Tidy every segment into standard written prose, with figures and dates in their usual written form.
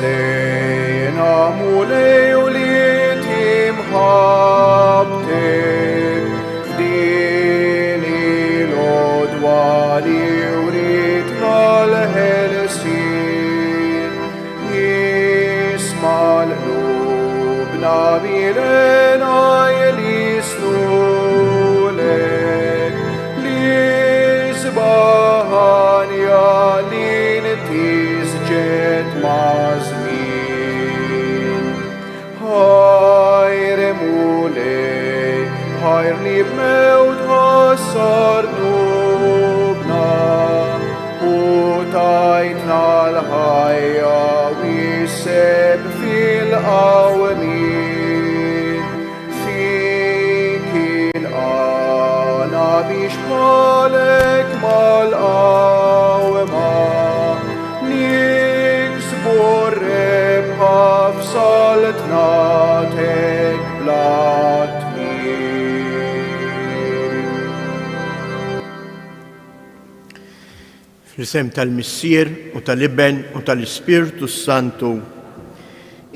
Sejna mulej u li timħabtek f'dini l-odwa li uritna l-ħelsin jisma l-qlubna bilena jelisnulek li zbaħanja li n-tizġet mażmin. Ħajre mulej, ħajrni b'mewt ħassar nubna u tajtna l-ħajja wisseb fil-qawmin. Fik il-qana biex bħalek mal-qawma niksbu r-rebħa f'saltnatek bla tmiem. Fl-isem tal-Missier u tal-Ibn u tal-Ispirtu Santu,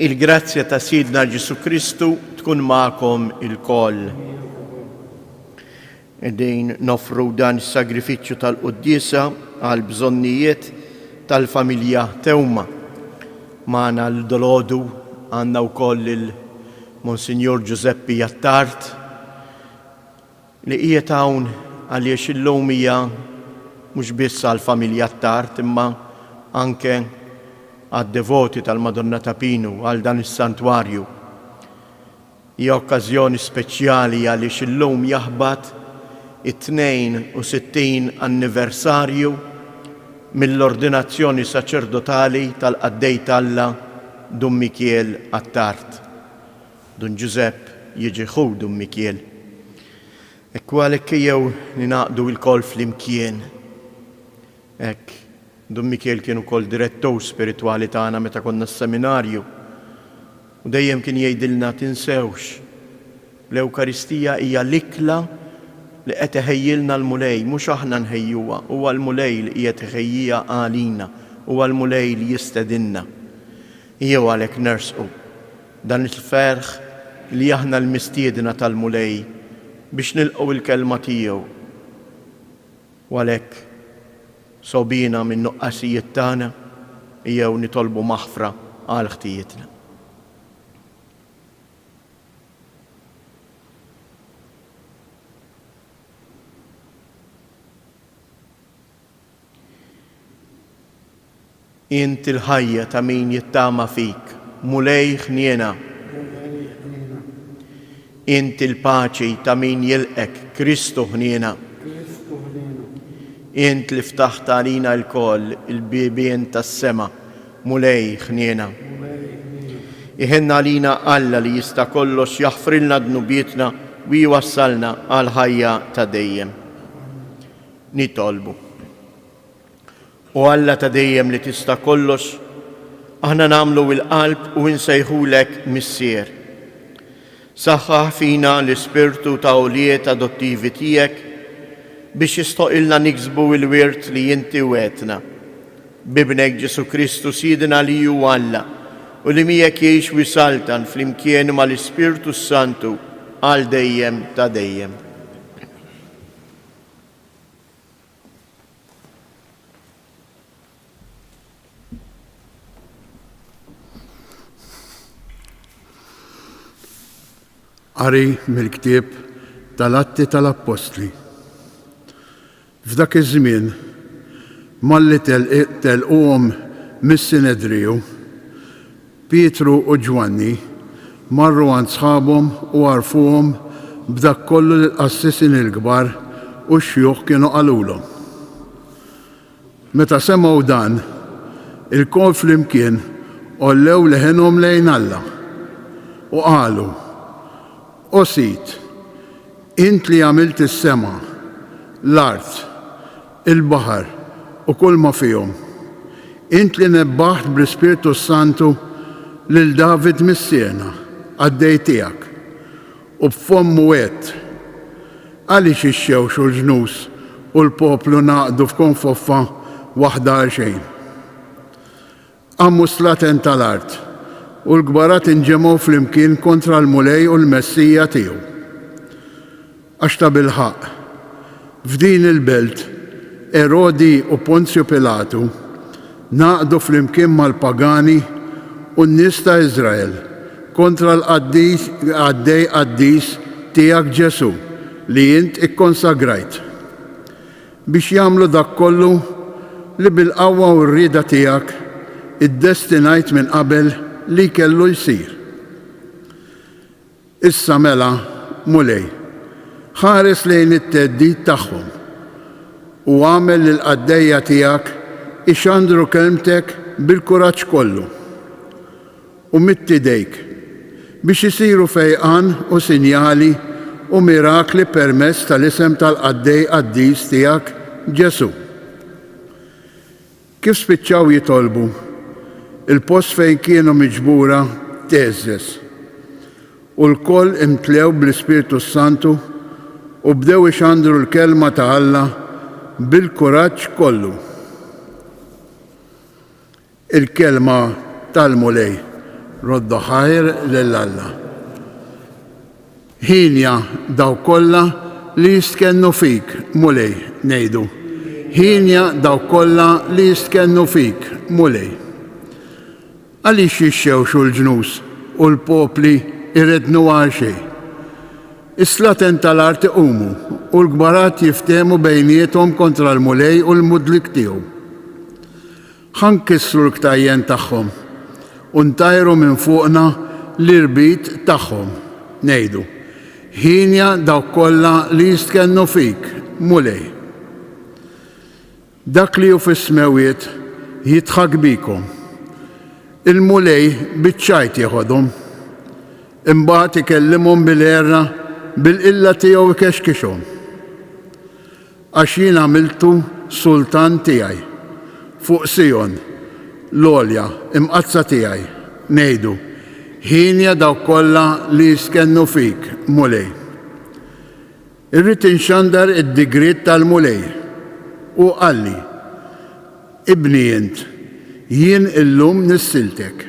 il-grazzja ta' Sidna Ġesu Kristu tkun magħkom ilkoll. Qegħdin nofru dan is-sagrifiċċju tal-quddiesa għal bżonnijiet tal-familja Tewma. Magħna l-dolodu għandna wkoll il-Monsignor Giuseppe Jattart li qiegħed hawn għaliex illum hija mhux biss għall-familja Jattart imma anke għad-devoti tal-Madonna ta' Pinu għal dan is-santwarju. Hija okkażjoni speċjali għaliex illum jaħbad it-62 anniversarju mill-ordinazzjoni saċerdotali tal-qaddejt Alla Dun Mikiel Attart. Dun Giuseppe jiġi ħu Dun Mikiel. Ekku għalhekk jew ninaqdu l-kol flimkien. Hekk, Dun Mikiel kien ukoll direttur spiritwali tagħna meta konna s-seminarju. U dejjem kien jgħidilna tinsewx l-Ewkaristija hija l-ikla li qed iħejjilna l-mulej, mhux aħna nħejjuha, huwa l-mulej li qiegħed iħejjiha għalina, huwa l-mulej li jistedinna. Jew għalhekk nersqu dan il-ferħ li aħna l-mistiedna tal-mulej biex nilqgħu l-kelma tiegħu. U għalhekk sobina minn nuqqasijiet tagħna jew nitolbu maħfra għal ħtijietna. Inti l-ħajja ta' min jittama fik, mulej ħniena. Inti l-paċi ta' min jilqek, Kristu ħniena. Inti li ftaħt għalina l-koll il-bibien tas-sema, mulej ħniena. Iħenna għalina Alla li jista' kollox jaħfrilna dnubietna u jwassalna għal ħajja ta' dejjem. Nitolbu. U Alla ta' dejjem li tista' kollox, aħna nagħmlu l-qalb u nsejħulek Missier. Saħħaħ fina l-ispirtu ta' għoliet adottivi tiegħek biex jistoqilna niksbu l-wirt li inti wetna. Bibnek Ġesu Kristu Sidna li hu Alla u li miegħek jgħix wisaltan flimkien mal-Ispirtu Santu għal dejjem ta' dejjem. Qari mill-ktieb tal-Atti tal-Apostli. F'dak iż-żmien malli telquhom mis-Sinedriju, Pietru u Ġwanni marru għand sħabhom u għarfuhom b'dak kollu l-qassisin il-kbar u x-xjuħ kienu qalulhom. Meta semgħu dan, il-kol flimkien ollew leħenhom lejn Alla u qalu: O Sid, int li għamilt is-sema, l-art, il-baħar u kull ma fihom. Int li nebbaħt bl-Ispirtu Santu lil David missierna, għaddej tiegħek, u b'fommu għedt għaliex ix-xewx u l-ġnus u l-poplu naqdu f'konfoffa waħda għal xejn. għammu slaten tal-art u l-gbarat inġemgħu flimkien kontra l-mulej u l-messija tiegħu. Għax ta' bilħaq, f'din il-belt, Erodi u Ponzio Pilatu naqdu flimkien mal-pagani u n-nies ta' Iżrael kontra l-għaddej qaddis tiegħek Ġesu li int ikkonsagrajt biex jagħmlu dak kollu li bil-qawwa u r-rieda tiegħek iddestinajt minn qabel li kellu jsir. Issa mela, mulej, ħares lejn it-teddid tagħhom u għamel l-qaddejja tiegħek ixandru kelmtek bil-kuraġġ kollu u mittidejk biex isiru fejqan u sinjali u mirakli permezz tal-isem tal-qaddej qaddis tiegħek Ġesu. Kif spiċċaw jitolbu, il-post fejn kienu miġbura teżżes u l-koll imtlew bl-Ispiritu Santu u bdew ixandru l-kelma ta' Alla bil-kuraġġ kollu. Il-kelma tal-mulej roddu ħajr lill-Alla. Ħinja daw kollha li jistkennu fik, mulej, ngħidu. Ħinja daw kollha li jistkennu fik, mulej. Għaliex jixxewxu l-ġnus u l-popli irrednu għal xejn. Is-slaten tal-art iqumu u l-gbarat jiftehmu bejniethom kontra l-mulej u l-mudlik tiegħu. Ħankissru l-ktajjen tagħhom u ntajru minn fuqna l-irbit tagħhom, ngħidu. Ħinja dawk kollha li jistkennu fik, mulej. Dak li hu fis-smewiet jidħak bikom. Il-mulej biċċajt jieħodhom, imbagħad ikellimhom bil-għerra bil-qilla tiegħu ikexkixhom. Għax jien għamiltu sultan tiegħi fuq Sion, l-għolja imqazza tiegħi, ngħidu. Ħinja dawk kollha li jiskennu fik, mulej. Irrid inxandar id-digriet tal-mulej u qalli, ibni int, jien illum nissiltek.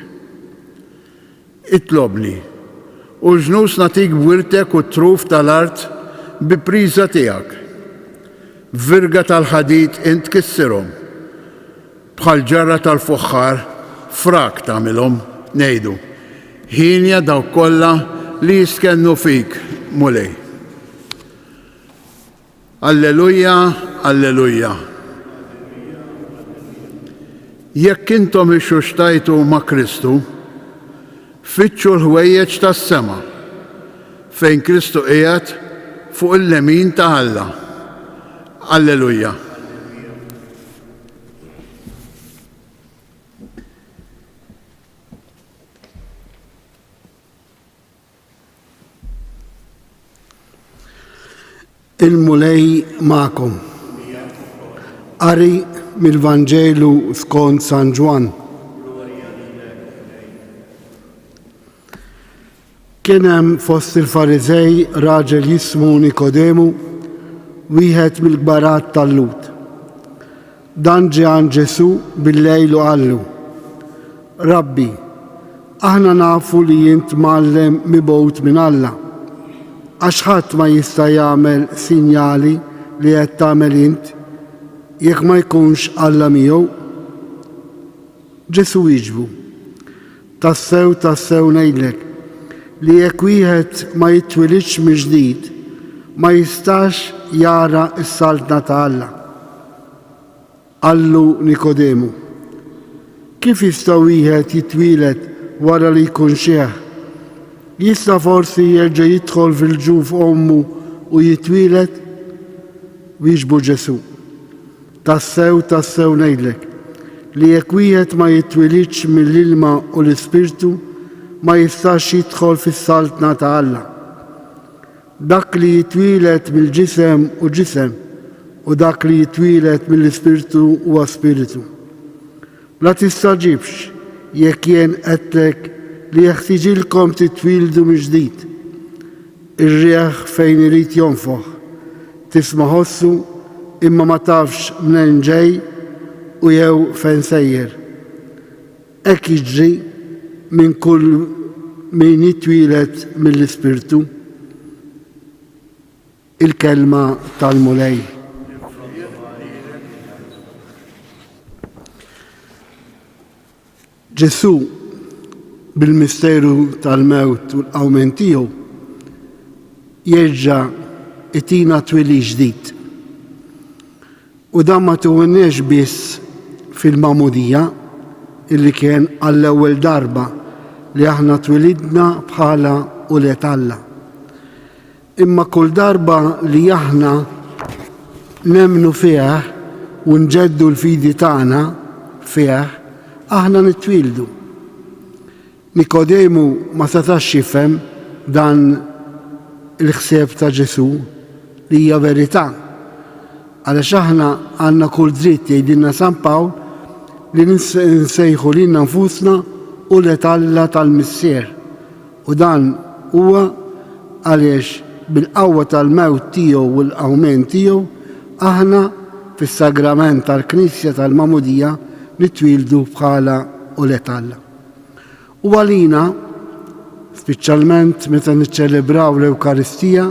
Itlobni, u ġnus natik bwirtek u truf tal-art bi priża tiegħek. Virga tal-ħadid int kissirhom, bħal ġarra tal-fuħħar frak tagħmilhom, ngħidu. Ħinja dawk kollha li jiskennu fik, mulej. Alleluja, alleluja. Jekk intom ixxuxtajtu ma' Kristu, fitxu l-ħwejjeġ tas-sema fejn Kristu qiegħed fuq il-lemin ta' Alla. Alleluja. Il-mulej ma'kom. Qari mill-Vanġelu skont San Ġwan. Kien hemm fost il-Farizej raġel jismu Nikodemu, wieħed mill-kbarat tal-Lut. Dan ġie għand Ġesu bil-lejl u qallu: Rabbi, aħna nafu li int mgħallem mibgħut minn Alla, għax ħadd ma jista' jagħmel sinjali li qed tagħmel int jekk ma jkunx Alla miegħu. Ġesu wieġbu: tassew ngħidlek li jekk wieħed ma jitwilidx mill-ġdid ma jistax jara s-saltna ta' Alla. Qallu Nikodemu: kif jista' wieħed jitwieled wara li jkun xieħ? Jista' forsi jerġa' jidħol fil-ġuf ommu u jitwieled? Wieġbu Ġesu: tassew ngħidlek li jekk wieħed ma jitwilidx mill-ilma u l-Ispirtu ma jistax jidħol fis-saltna ta' Alla. Dak li jitwieled mill-ġisem u ġisem u dak li jitwieled mill-Ispirtu huwa Spiritu. La tistaġibx jekk jien qedlek li jeħtieġilkom titwildu mill-ġdid. Ir-rieħ fejn irid jonfoħ, tisma' ħossu imma ma tafx minn ġej u jew fejn sejjer. hekk jiġri minn kull min jitwieled mill-Ispirtu. Il-kelma tal-mulej. Ġesu bil-misteru tal-mewt u l-qawmen tiegħu jerġa' itina twili ġdid. U dan ma tuwinniex biss fil-mamudija illi kien għall-ewwel darba li aħna twilidna bħala ulet Alla. Imma kull darba li aħna nemnu fih u nġeddu l-fidi tagħna fih, aħna nittwildu. Nikodemu ma setax jifhem dan il-ħsieb ta' Ġesu li hija verità. Għaliex aħna għandna kull dritt jgħidilna San Pawl li nsejħu lilna nfusna ulet Alla tal-Missier. U dan huwa għaliex bil-qawwa tal-mewt tiegħu u l-qawmen tiegħu aħna fis-sagrament tal-Knisja tal-Mamudija nitwildu bħala ulet Alla. U għalina, speċjalment meta niċċelebraw l-Ewkaristija,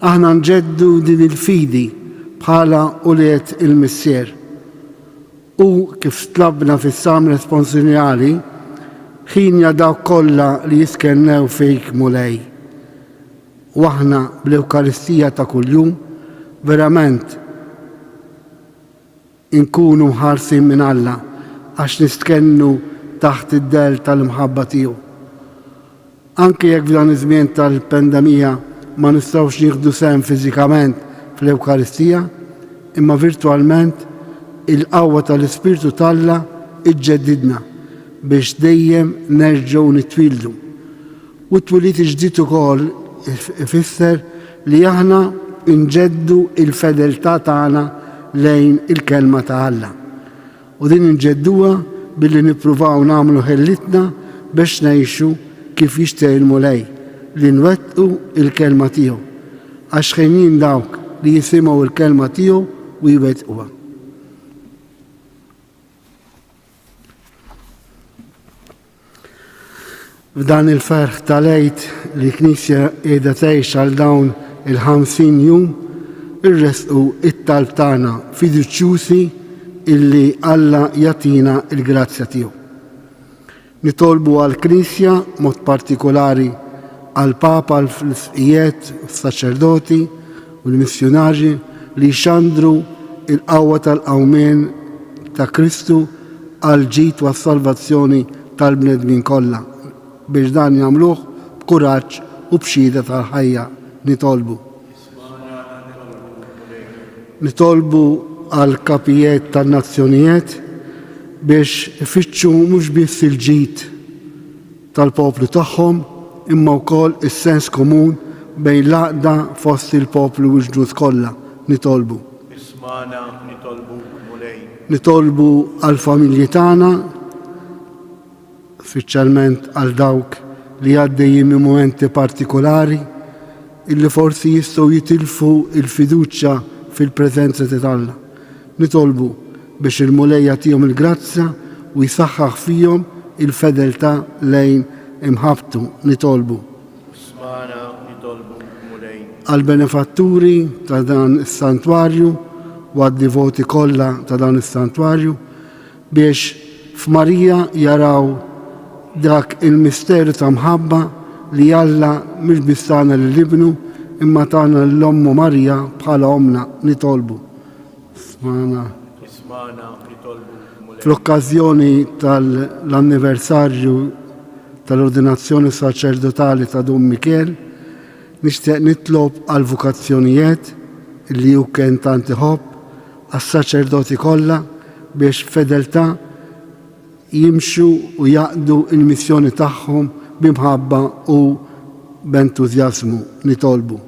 aħna nġeddu din il-fidi bħala ulet il-Missier. U kif tlabna fis-sam responsjonali, ħin jadaw kollha li jiskennew fejk mulej. U aħna bl-Ewkaristija ta' kuljum verament inkunu ħarsin minn Alla għax nistkennu taħt id-del tal-imħabba tiegħu. Anke jekk f'dan iż-żmien tal-pandemija ma nistgħux nieħdu sehem fiżikament fl-Ewkaristija, imma virtwalment il-qawwa tal-Ispirtu t'Alla iġġeddidna biex dejjem nerġgħu nitwildu. U t-twiliet ġdid ukoll ifisser li aħna nġeddu il-fedeltà tagħna lejn il-kelma ta' Alla. U din nġedduha billi nippruvaw nagħmlu ħellitna biex ngħixu kif jixtieq il-mulej li nwettqu il-kelma tiegħu. Għax ħejnin dawk li jisimgħu il-kelma tiegħu u jwettquha. F'dan il-ferħ tal-għid li l-Knisja qiegħda tgħix għal dawn il-50 jum irresqu it-talb tagħna fiduċjużi illi Alla jagħtina l-grazzja tiegħu. Nitolbu għall-Knisja mod partikolari għall-Papa, l-Fisqijiet, s-Saċerdoti u l-Missjonarji li jxandru il-qawwa tal-qawmien ta' Kristu għall-ġid u għas-salvazzjoni tal-bnedmin kollha biex dan jagħmluh b'kuraġġ u b'xhieda tal-ħajja nitolbu. Nitolbu għall-kapijiet tan-nazzjonijiet biex ifittxu mhux biss il-ġid tal-poplu tagħhom imma wkoll is-sens komun bejn l-għaqda fost il-poplu u l-ġnus kollha nitolbu. Ismana nitolbu mulej. Nitolbu għall-familji tagħna, speċjalment għal dawk li għaddejjin minn momenti partikolari illi forsi jistgħu jitilfu il-fiduċja fil-preżenza ta' Alla. Nitolbu biex il-mulej jagħtihom il-grazzja u jsaħħaħ fihom il-fedeltà lejn imħabtu. Nitolbu Ismana nitolbu mulej. għall-benefatturi ta' dan is-santwarju u għad-divoti kollha ta' dan is-santwarju biex f'Marija jaraw dak il-misteru ta' mħabba li Alla mhux biss tagħna lill-Ibnu imma tagħna l-Ommu Marja bħala omna. Nitolbu. Ismana nitolbu mulej. Fl-okkażjoni tal-anniversarju tal-ordinazzjoni saċerdotali ta' Dum Mikiel nixtieq nitlob għal vokazzjonijiet li hu kien tant iħobb għas-saċerdoti kollha biex fedeltà jimxu u jaqdu il-missjoni tagħhom b'imħabba u b'entużjażmu. Nitolbu.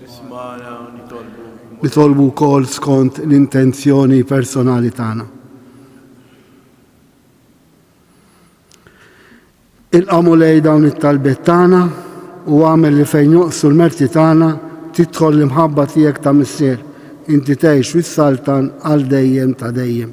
Ismana nitolbu mulej. Nitolbu wkoll skont l-intenzjoni personali tagħna. Ilqamu lej dawn it-talbiet tagħna u għamel li fejn joqsu l-merti tagħna tidħol l-imħabba tiegħek ta' Missier. Inti tgħix wis-saltan għal dejjem ta' dejjem.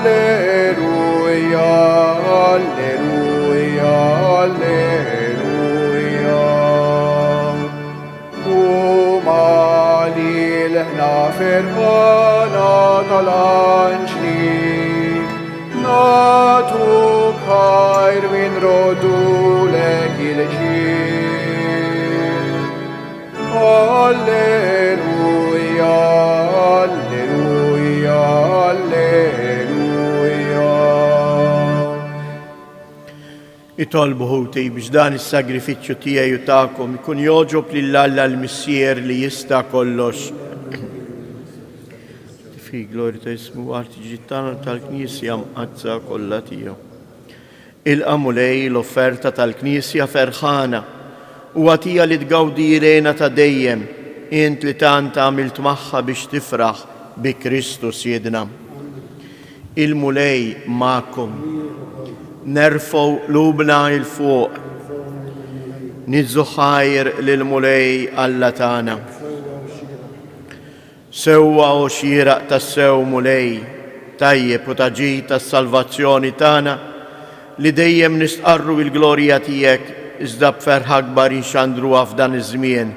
Alleluia, alleluia, alleluia. Umali lehna ferħana tal-anġli, natu kajr min rodu lek il-ġil. Alleluia, alleluia, alleluia. Itolbu ħuti biex dan is-sagrifiċċju tiegħi u tagħkom ikun joġob lill-Alla l-Missier li jista' kollox. Fi glorja ta' ismu artiġittana tal-Knisja mqazza kollha tiegħu. Il-qamulej l-offerta tal-Knisja ferħana u għatija li tgawdi jirena ta' dejjem int li tant għamilt magħha biex tifraħ bi Kristus jedna. Il-mulej ma'kom, nerfgħu lubna il-fuq, nidżu ħajr lil-mulej Alla tagħna. Sewwa u xieraq tas-sew mulej, tajjeb u taġid tas-salvazzjoni tagħna li dejjem nistqarru il-glorja tiegħek iżda b'ferħ akbar inxandruha f'dan iż-żmien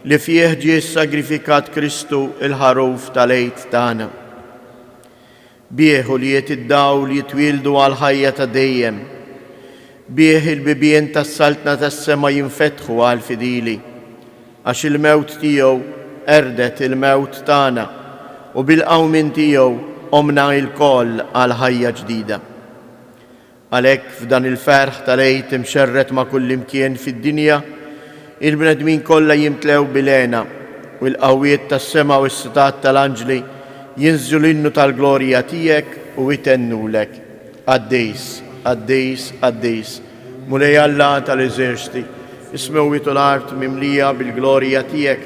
li fih ġie sagrifikat Kristu il-ħaruf tal-għid tagħna. Bih u li id-dawl jitwildu għal ħajja ta' dejjem. Bih il-bibien tas-saltna tas-sema jinfetħu għal fidili għax il-mewt tiegħu erdet il-mewt tagħna u bil-qawmin tiegħu omna il-koll għal ħajja ġdida. Għalhekk f'dan il-ferħ tal-għid imxerret ma' kull imkien fid-dinja, il-bnedmin kollha jimtlew bil-għena u l-qawwiet tas-sema u s-sitat tal-anġli jinżlu l-innu tal-glorja tiegħek u jtennulek. Għaddejs, għaddejs, għaddejs, mulej Alla tal-eżerċti, ismewwiet u l-art mimlija bil-glorja tiegħek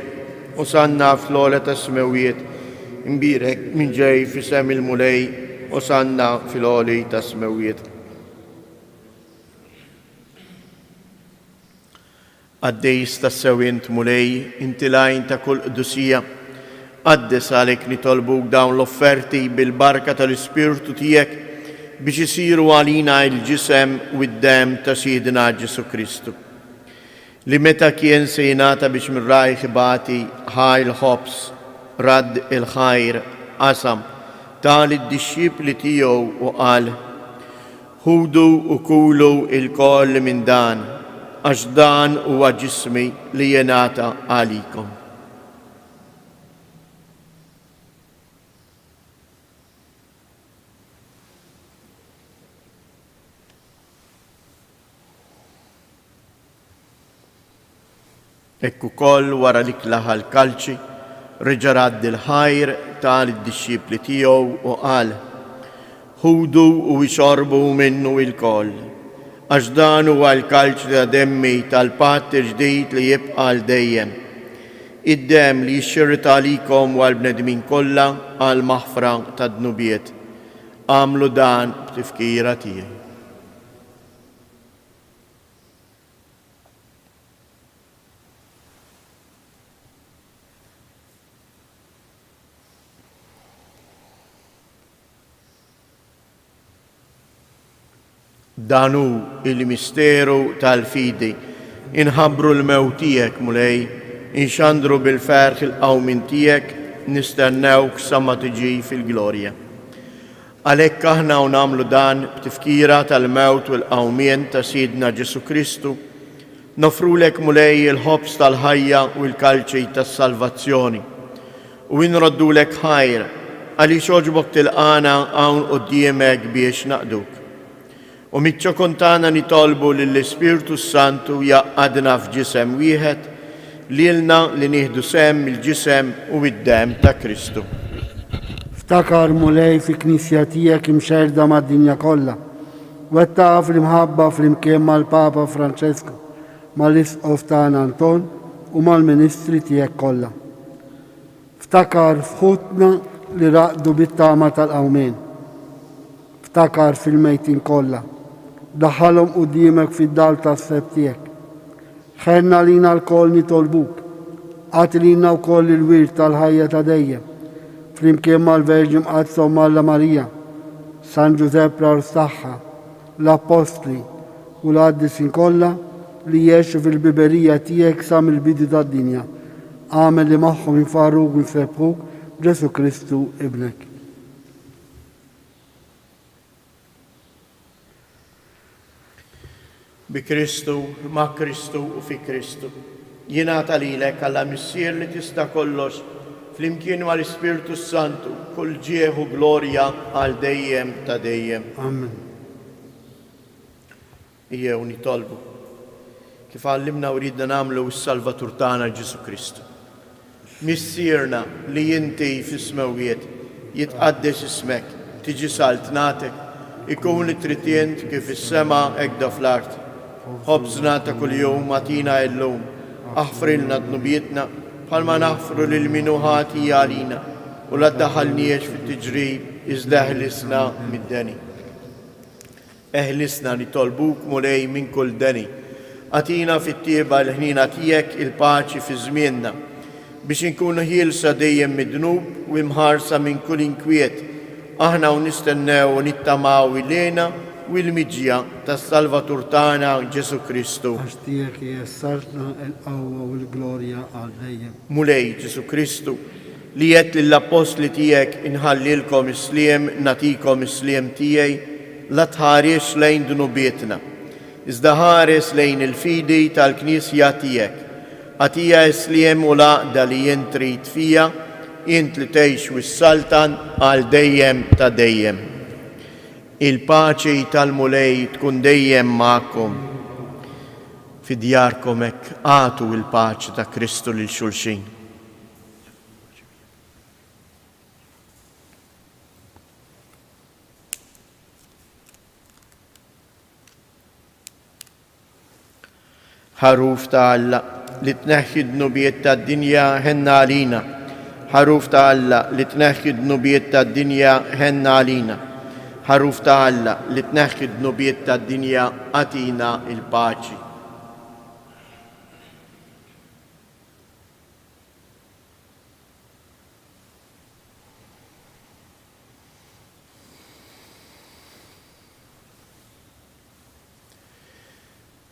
u sanna fl-għola tas-smewiet, imbirek minn ġej fisem il-mulej u sanna fil-għoli tas-smewiet. Għaddejs tas-sewint mulej, inti lajn ta' kull qdusija, għaddes għalek nitolbuk dawn l-offerti bil-barka tal-Ispirtu tiegħek biex isiru għalina il-ġisem u d-dem ta' Sidina Ġesu Kristu. Li meta kien se jingħata biex minn rajħ ibati ħaj il-ħobs, radd il-ħajr, qasam, tal id-dixxipli tiegħu u qal: ħudu u kulu il-koll minn dan, għax dan huwa ġismi li jingħata għalikom. Ekku koll wara li klaħa l-kalċi, reġa' radd il-ħajr tal id-dixxipli tiegħu u qal: ħudu u ixorbu minnu il-koll, għax dan huwa l-kalċi ta' demmi tal-patt ġdid li jibqa' għal dejjem. Id-dem li jixxirrit għalikom u għall-bnedmin kollha għal maħfra ta' dnubiet. Għamlu dan b'tifkira tiegħi. Danu il-misteru tal-fidi, inħabru l-mewt tiegħek mulej, inxandru bil-ferħ il-qawmin tiegħek, nistennewk sa ma tiġi fil-glorja. Għalhekk aħna u nagħmlu dan b'tifkira tal-mewt u l-qawmien ta' Sidna Ġesu Kristu, nofrulek mulej il-ħobs tal-ħajja u l-kalċi tas-salvazzjoni u inroddulek ħajr għaliex oġbok tilqana hawn quddiemek biex naqduk. U mitċo kontana nitolbu lill-Ispirtu Santu jaqadna f'ġisem wieħed lilna li nieħdu sem il-ġisem u id-dem ta' Kristu. Ftakar mulej fi knisja tiegħek imxerda mad-dinja kollha. Wettaqa fl-imħabba fl-imkien mal-Papa Franċesku, mal-Isqof tagħna Anton u mal-Ministri tiegħek kollha. Ftakar f'ħutna li raqdu bit-tama tal-qawmien. Ftakar fil-mejtin kollha. Daħħalhom quddiemek fid-dal tas-seb tiegħek. Ħenna lina l-koll nitolbuk. Għati lina wkoll il-wirt tal-ħajja ta' dejjem. Flimkien mal-Verġi Mqadsa u Malla Marija. San Giuseppe l-Arsaħħa, l-Apostli u l-Qaddisin kollha li jgħixu fil-biberija tiegħek sa mill-bidu tad-dinja. Għamel li magħhom jinfarruk u nsebħuk b'Ġesu Kristu ibnek. Bi Kristu, ma' Kristu u fi Kristu. Jingħata lilek Alla Missier li tista' kollox flimkien mal Ispirtu Santu kull ġieħu glorja għal dejjem ta' dejjem. Amen. Ejjew nitolbu kif għallimna u ridna nagħmlu s-Salvatur tagħna Ġesu Kristu. Missierna li inti fis-smawiet jitqaddes ismek, tiġi saltnatek, ikun it-tritjent kif is-sema hekk fl-art. Ħobżna ta' kuljum atina llum, aħfrilna dnubietna bħalma naħfru lil min hu ħati għalina u la ddaħħalniex fit-tiġrib iżda eħlisna mid-deni. Eħlisna nitolbuk mulej minn kull deni. Atina fit-tieba l-ħnina tiegħek il-paċi fi żmienna biex inkunu ħielsa dejjem mid-dnub u imħarsa minn kull inkwiet. Aħna u nistennew u nittamaw ilena u l-miġja tas-Salvatur tagħna Ġesu Kristu. Għax tiegħek jessartna l-qawwa u l-glorja għal dejjem. Mulej Ġesu Kristu li qed lill-apostli tiegħek inħallilkom isliem natikom isliem tiegħi la tħares lejn dnubietna. Iżda ħares lejn il-fidi tal-Knisja tiegħek. Għatija isliem u laqda li jien trid fija, int li tgħix wis-saltan għal dejjem ta' dejjem. Il-paċi tal-mulej tkun dejjem magħkom. Fi djarkom hekk għatu il-paċi ta' Kristu lil xulxin. Ħaruf ta' Alla li tneħħi d-nubiet tad-dinja ħenna għalina. Ħaruf ta' Alla li tneħħi d-nubiet tad-dinja ħenna għalina. Ħaruf ta' Alla li tneħħi d-nubiet tad-dinja għatina il-paċi.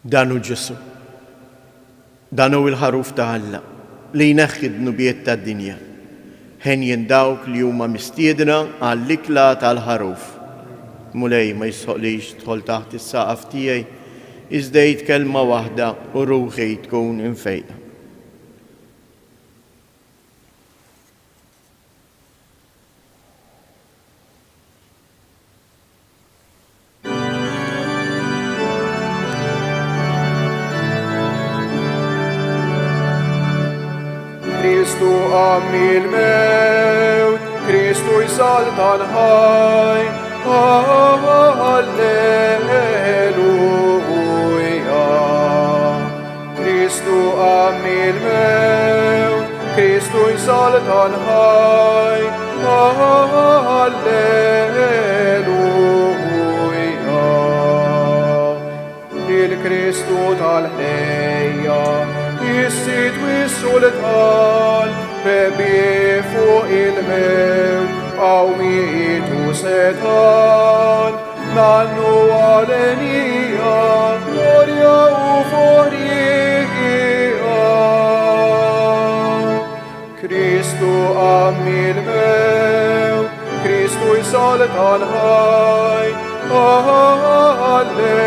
Danu Ġesu. Danu il-ħaruf ta' Alla li jneħħi d-nubiet tad-dinja. Ħen dawk li huma mistiedna għall-ikla tal-ħaruf. Mulej ma jisħoqlix tħol taħt is-saqaf tiegħi, iżda kelma waħda u ruħi tkun infejqa. Kristu għamil mewt, Kristu jsaltan ħaj, Alleluja. Kristu għamil mewt, Kristu jsaltan ħaj, Alleluja. Il-Kristu tal-ħejja jissit wis-sultan, bebi fuq il-mewt, għawietu setan, nannu għalenija, glorja u forjija. Kristu għammil mewt, Kristu jsaltan ħaj, Alleluja.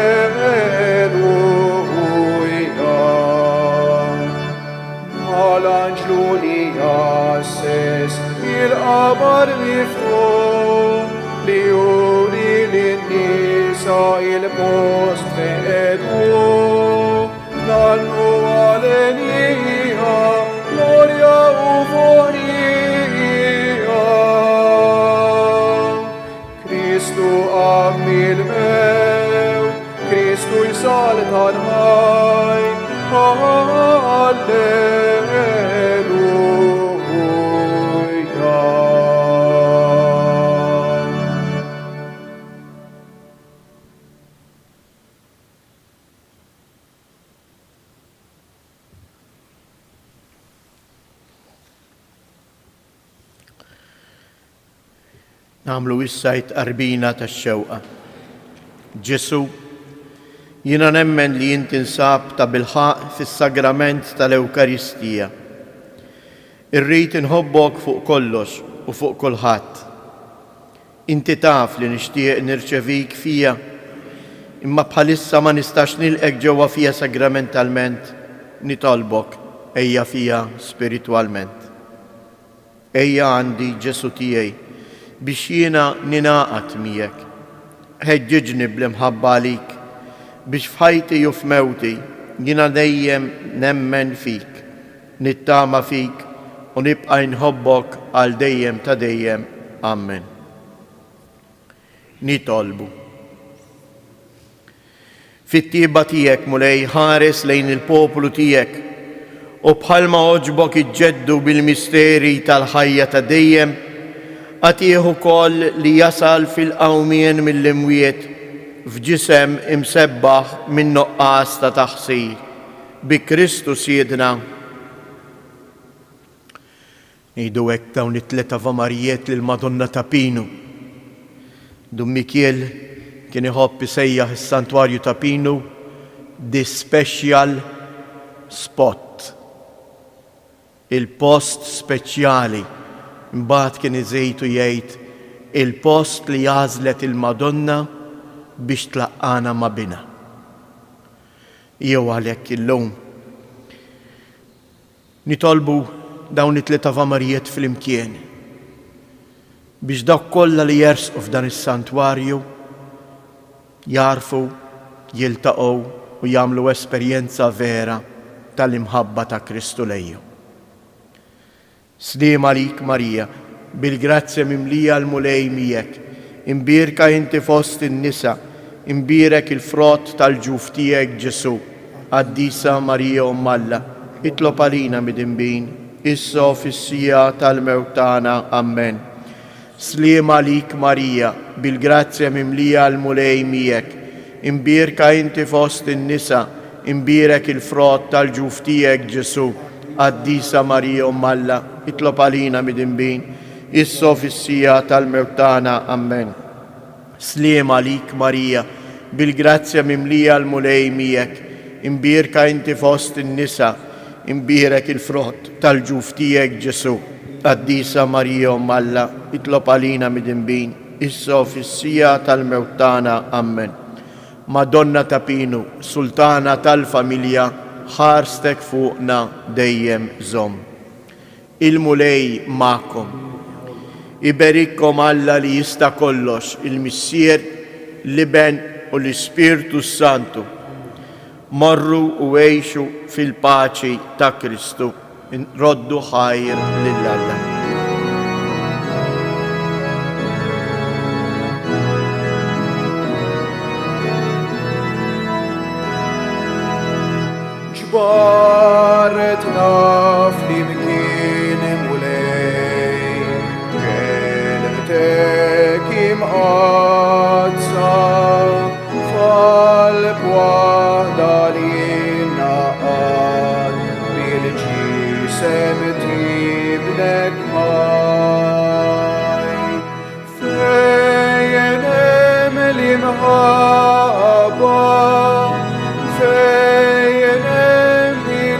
Għal-anġlu li jasses il-qabar miftuħ li juri lin-nisa il-post feqedu. Nannu għalenija, glorja u forjija. Kristu għammil mewt, Kristu jsaltan ħaj, Alleluja. Namlu issa jitqarbina tax-xewqa. Ġesu, jiena nemmen li inti nsab ta' bilħaq fis-sagrament tal-Ewkaristija. Irrid inħobbok fuq kollox u fuq kulħadd. Inti taf li nixtieq nirċevik fija, imma bħalissa ma nistax nilqek ġewwa fija sagramentalment, nitolbok ejja fija spiritwalment. Ejja għandi Ġesu tiegħi biex jiena ninaqat miegħek. Ħeġġiġni bl-imħabba għalik biex f'ħajti u f'mewti jiena dejjem nemmen fik, nittama fik u nibqa' nħobbok għal dejjem ta' dejjem. Amen. Nitolbu. Fit-tieba tiegħek mulej ħares lejn il-popolu tiegħek u bħalma oġbok iġġeddu bil-misteri tal-ħajja ta' dejjem, għatieħu koll li jasal fil-qawmien mill-imwiet f'ġisem imsebbaħ minn nuqqas ta' taħsir bi Kristu Siedna. Ngħidu hekk dawn it-tliet avamarijiet lil Madonna ta' Pinu. Dum Mikiel kien iħobb isejjaħ is-santwarju ta' Pinu the special spot, il-post speċjali. Imbagħad kien iżejtu jgħid il-post li għażlet il-Madonna biex tlaqqana ma' bina. Jew għalhekk illum nitolbu dawn it-tliet avamarijiet flimkien biex dawk kollha li jersqu f'dan is-santwarju jarfu, jiltaqgħu u jagħmlu esperjenza vera tal-imħabba ta' Kristu lejhom. Sliem għalik Marija, bil-grazzja mimlija l-mulej miegħek, imbierka inti fost in-nisa, imbierek il-frott tal-ġuf tiegħek Ġesu, Qaddisa Marija Umm Alla, itlob għalina mid-inbin, issa fis-sija tal-mewt tagħna. Amen. Sliem għalik Marija, bil-grazzja mimlija l-mulej miegħek, imbierka inti fost in-nisa, imbierek il-frott tal-ġuf tiegħek Ġesu, Qaddisa Marija Umm Alla, itlob għalina mid-inbin, issa fis-sija tal-mewt tagħna. Amen. Sliem għalik Marija, bil-grazzja mimlija l-mulej miegħek, imbierka inti fost in-nisa, imbierek il-frott tal-ġuf tiegħek Ġesu, Qaddisa Marija Umm Alla, itlob għalina mid-inbin, issa fis-sija tal-mewt tagħna. Amen. Madonna ta' Pinu, Sultana tal-familja, ħarstek fuqna dejjem żomm. Il-mulej ma'kom. Iberikkom Alla li jista' kollox, il-Missier, l-Iben u l-Ispirtu Santu. Morru u għejxu fil-paċi ta' Kristu. Roddu ħajr lill-Alla. ġbaretna